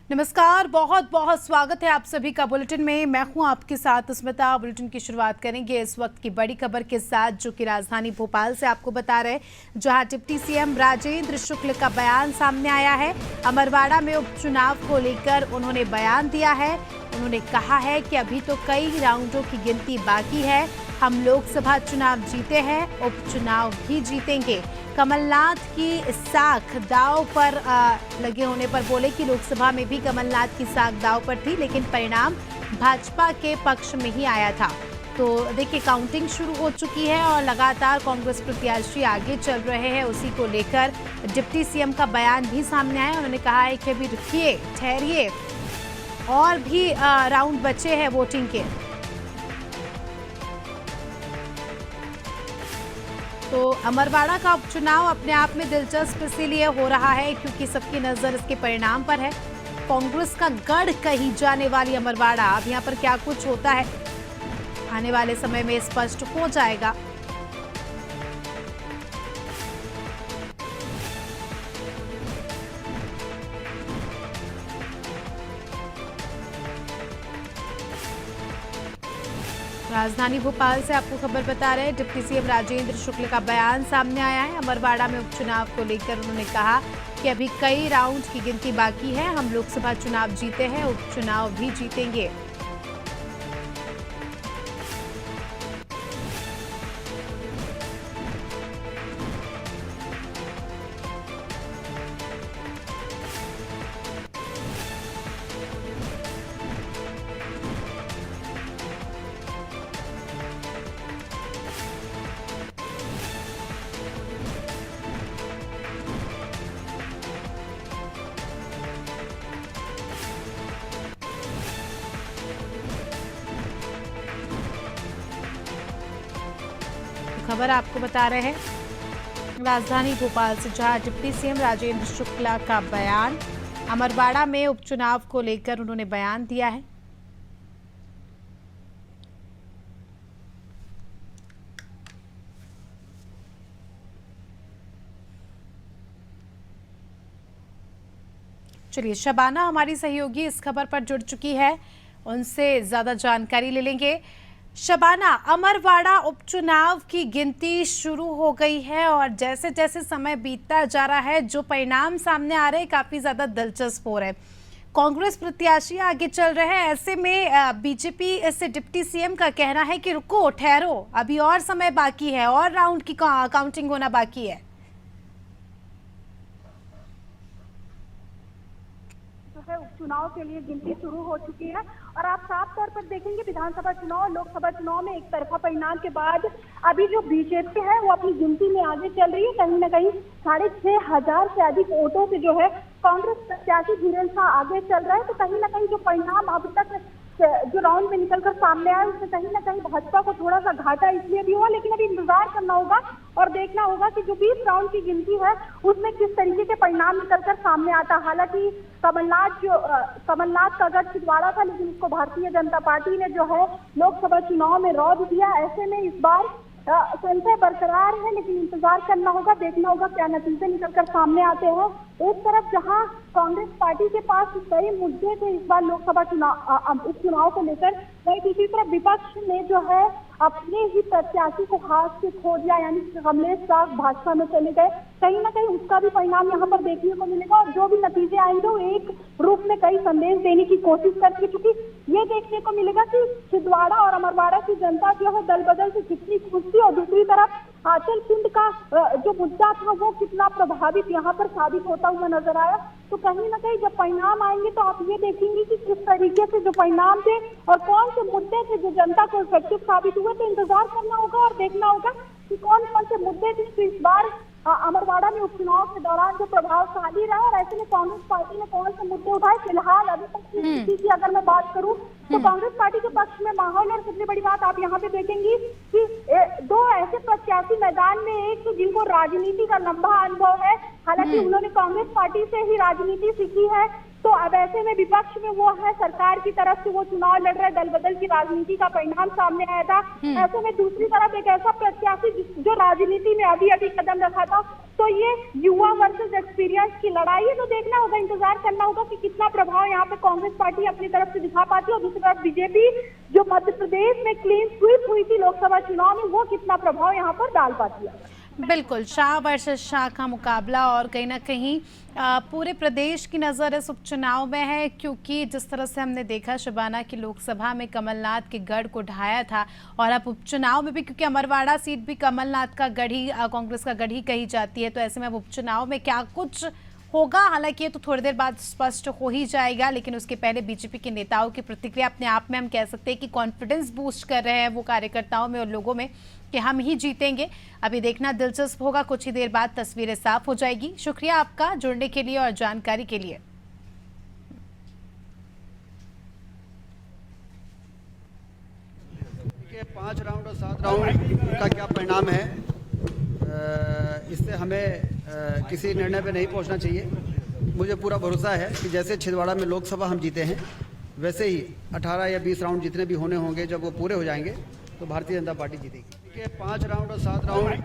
नमस्कार, बहुत बहुत स्वागत है आप सभी का बुलेटिन में। मैं हूं आपके साथ स्मिता। बुलेटिन की शुरुआत करेंगे इस वक्त की बड़ी खबर के साथ, जो कि राजधानी भोपाल से आपको बता रहे, जहां डिप्टी सीएम राजेंद्र शुक्ल का बयान सामने आया है। अमरवाड़ा में उपचुनाव को लेकर उन्होंने बयान दिया है। उन्होंने कहा है कि अभी तो कई राउंडों की गिनती बाकी है। हम लोकसभा चुनाव जीते हैं, उपचुनाव भी जीतेंगे। कमलनाथ की साख दांव पर लगे होने पर बोले कि लोकसभा में भी कमलनाथ की साख दांव पर थी, लेकिन परिणाम भाजपा के पक्ष में ही आया था। तो देखिए, काउंटिंग शुरू हो चुकी है और लगातार कांग्रेस प्रत्याशी आगे चल रहे हैं। उसी को लेकर डिप्टी सीएम का बयान भी सामने आया। उन्होंने कहा है कि अभी रुकिए, ठहरिए, और भी राउंड बचे हैं वोटिंग के। तो अमरवाड़ा का उपचुनाव अपने आप में दिलचस्प इसीलिए हो रहा है क्योंकि सबकी नजर इसके परिणाम पर है। कांग्रेस का गढ़ कही जाने वाली अमरवाड़ा, अब यहाँ पर क्या कुछ होता है आने वाले समय में स्पष्ट हो जाएगा। राजधानी भोपाल से आपको खबर बता रहे हैं, डिप्टी सीएम राजेंद्र शुक्ल का बयान सामने आया है। अमरवाड़ा में उपचुनाव को लेकर उन्होंने कहा कि अभी कई राउंड की गिनती बाकी है। हम लोकसभा चुनाव जीते हैं, उपचुनाव भी जीतेंगे। खबर आपको बता रहे हैं राजधानी भोपाल से, जहां डिप्टी सीएम राजेंद्र शुक्ला का बयान। अमरवाड़ा में उपचुनाव को लेकर उन्होंने बयान दिया है। चलिए, शबाना हमारी सहयोगी इस खबर पर जुड़ चुकी है, उनसे ज्यादा जानकारी ले लेंगे। शबाना, अमरवाड़ा उपचुनाव की गिनती शुरू हो गई है और जैसे जैसे समय बीतता जा रहा है, जो परिणाम सामने आ रहे हैं काफी ज्यादा दिलचस्प हो रहे हैं। कांग्रेस प्रत्याशी आगे चल रहे हैं, ऐसे में बीजेपी से डिप्टी सीएम का कहना है कि रुको, ठहरो, अभी और समय बाकी है और राउंड की काउंटिंग होना बाकी है। उपचुनाव के लिए गिनती शुरू हो चुकी है और आप साफ तौर पर देखेंगे विधानसभा चुनाव और लोकसभा चुनाव में एक तरफा परिणाम के बाद अभी जो बीजेपी है वो अपनी गिनती में आगे चल रही है। कहीं ना कहीं 6,500 से अधिक वोटों से जो है कांग्रेस प्रत्याशी धीरेन्द्र शाह आगे चल रहा है। तो कहीं ना कहीं जो परिणाम अब तक जो राउंड में निकलकर सामने आया, उसमें कहीं ना कहीं भाजपा को थोड़ा सा घाटा इसलिए भी हुआ, लेकिन अभी इंतजार करना होगा और देखना होगा कि जो 20 राउंड की गिनती है उसमें किस तरीके के परिणाम निकलकर सामने आता। हालांकि कमलनाथ का गढ़ छिंदवाड़ा था, लेकिन उसको भारतीय जनता पार्टी ने जो है लोकसभा चुनाव में रौंद दिया। ऐसे में इस बार संशय बरकरार है, लेकिन इंतजार करना होगा, देखना होगा क्या नतीजे निकलकर सामने आते हैं। एक तरफ जहां कांग्रेस पार्टी के पास कई मुद्दे थे इस बार लोकसभा उपचुनाव को लेकर, वहीं दूसरी तरफ विपक्ष ने जो है अपने ही प्रत्याशी को हाथ से खो दिया, यानी कमलेश साग भाजपा में चले गए। कहीं ना कहीं उसका भी परिणाम यहाँ पर देखने को मिलेगा और जो भी नतीजे आएंगे वो एक रूप में कई संदेश देने की कोशिश करके, क्योंकि ये देखने को मिलेगा कि छिंदवाड़ा और अमरवाड़ा की जनता जो है दल बदल से कितनी खुश थी और दूसरी तरफ आंचल पिंड का जो मुद्दा था वो कितना प्रभावित यहाँ पर साबित होता हुआ नजर आया। तो कहीं ना कहीं जब परिणाम आएंगे तो आप ये देखेंगे कि किस तरीके से जो परिणाम थे और कौन से मुद्दे थे जो जनता को इफेक्टिव साबित हुए। तो इंतजार करना होगा और देखना होगा कि कौन कौन से मुद्दे थे जो इस बार अमरवाड़ा में उपचुनाव के दौरान जो प्रभावशाली रहा और ऐसे में कांग्रेस पार्टी ने कौन से मुद्दे उठाए। फिलहाल अभी तक की स्थिति की अगर मैं बात करूं तो कांग्रेस पार्टी के पक्ष में माहौल, और सबसे बड़ी बात आप यहाँ पे देखेंगी कि दो ऐसे प्रत्याशी मैदान में, एक जिनको राजनीति का लंबा अनुभव है, हालांकि उन्होंने कांग्रेस पार्टी से ही राजनीति सीखी है, तो अब ऐसे में विपक्ष में वो है, सरकार की तरफ से वो चुनाव लड़ रहे, दल बदल की राजनीति का परिणाम सामने आया था। ऐसे में दूसरी तरफ एक ऐसा प्रत्याशी जो राजनीति में अभी अभी कदम रखा था, तो ये युवा वर्सेस एक्सपीरियंस की लड़ाई है। तो देखना होगा, इंतजार करना होगा कि कितना प्रभाव यहाँ पे कांग्रेस पार्टी अपनी तरफ से दिखा पाती है, और दूसरी तरफ बीजेपी जो मध्य प्रदेश में क्लीन स्वीप हुई थी लोकसभा चुनाव में, वो कितना प्रभाव यहाँ पर डाल पाती है। बिल्कुल, शाह वर्सेस शाह का मुकाबला, और कहीं ना कहीं पूरे प्रदेश की नज़र इस उपचुनाव में है, क्योंकि जिस तरह से हमने देखा शबाना की लोकसभा में कमलनाथ के गढ़ को ढाया था, और अब उपचुनाव में भी, क्योंकि अमरवाड़ा सीट भी कमलनाथ का गढ़ ही, कांग्रेस का गढ़ ही कही जाती है, तो ऐसे में अब उपचुनाव में क्या कुछ होगा, हालांकि ये तो थोड़ी देर बाद स्पष्ट हो ही जाएगा, लेकिन उसके पहले बीजेपी के नेताओं की प्रतिक्रिया अपने आप में हम कह सकते हैं कि कॉन्फिडेंस बूस्ट कर रहे हैं वो कार्यकर्ताओं में और लोगों में कि हम ही जीतेंगे। अभी देखना दिलचस्प होगा, कुछ ही देर बाद तस्वीरें साफ हो जाएगी। शुक्रिया आपका जुड़ने के लिए और जानकारी के लिए। देखिए 5 राउंड और 7 राउंड का क्या परिणाम है, इससे हमें किसी निर्णय पे नहीं पहुंचना चाहिए। मुझे पूरा भरोसा है कि जैसे छिंदवाड़ा में लोकसभा हम जीते हैं, वैसे ही 18 या 20 राउंड जितने भी होने होंगे, जब वो पूरे हो जाएंगे तो भारतीय जनता पार्टी जीतेगी। देखिए 5 राउंड और 7 राउंड